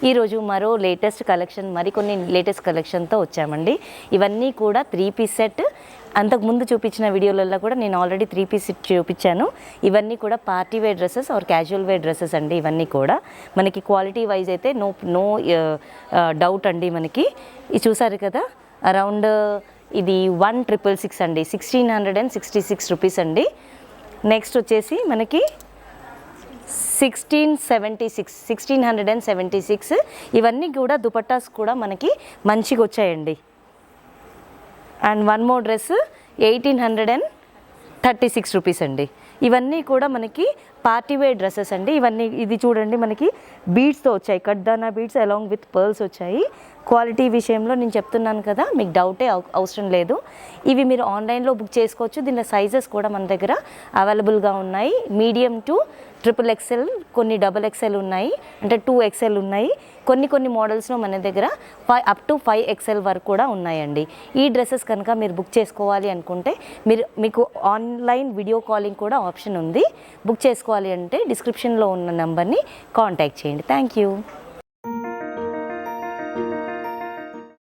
ఈరోజు మరో latest collection, మరికొన్ని లేటెస్ట్ కలెక్షన్తో వచ్చామండి. ఇవన్నీ కూడా 3 పీస్ సెట్. అంతకుముందు చూపించిన వీడియోలలో కూడా నేను ఆల్రెడీ 3 పీస్ సెట్ చూపించాను. ఇవన్నీ కూడా party wear dresses or casual wear dresses అండి. ఇవన్నీ కూడా మనకి క్వాలిటీ వైజ్ అయితే నో డౌట్ అండి. మనకి ఇది చూసారు కదా, అరౌండ్ ఇది 1666 అండి, 1666 రూపీస్ అండి. నెక్స్ట్ వచ్చేసి మనకి 1676. ఇవన్నీ కూడా దుపట్టాస్ కూడా మనకి మంచిగా వచ్చాయండి. And one more dress 1836 rupees అండి. ఇవన్నీ కూడా మనకి పార్టీ వేర్ డ్రెస్సెస్ అండి. ఇవన్నీ ఇది చూడండి, మనకి బీడ్స్తో వచ్చాయి, కడ్దానా బీడ్స్ అలాంగ్ విత్ పర్ల్స్ వచ్చాయి. క్వాలిటీ విషయంలో నేను చెప్తున్నాను కదా, మీకు డౌటే అవసరం లేదు. ఇవి మీరు ఆన్లైన్లో బుక్ చేసుకోవచ్చు. దీనిలో సైజెస్ కూడా మన దగ్గర అవైలబుల్గా ఉన్నాయి. మీడియం టు XXL, కొన్ని XXL ఉన్నాయి, అంటే 2XL ఉన్నాయి. కొన్ని మోడల్స్లో మన దగ్గర అప్ టు 5XL వరకు కూడా ఉన్నాయండి. ఈ డ్రెస్సెస్ కనుక మీరు బుక్ చేసుకోవాలి అనుకుంటే మీకు ఆన్లైన్ వీడియో కాలింగ్ కూడా ఆప్షన్ ఉంది. బుక్ చేసుకోవాలి అంటే డిస్క్రిప్షన్లో ఉన్న నెంబర్ని కాంటాక్ట్ చేయండి. Thank you.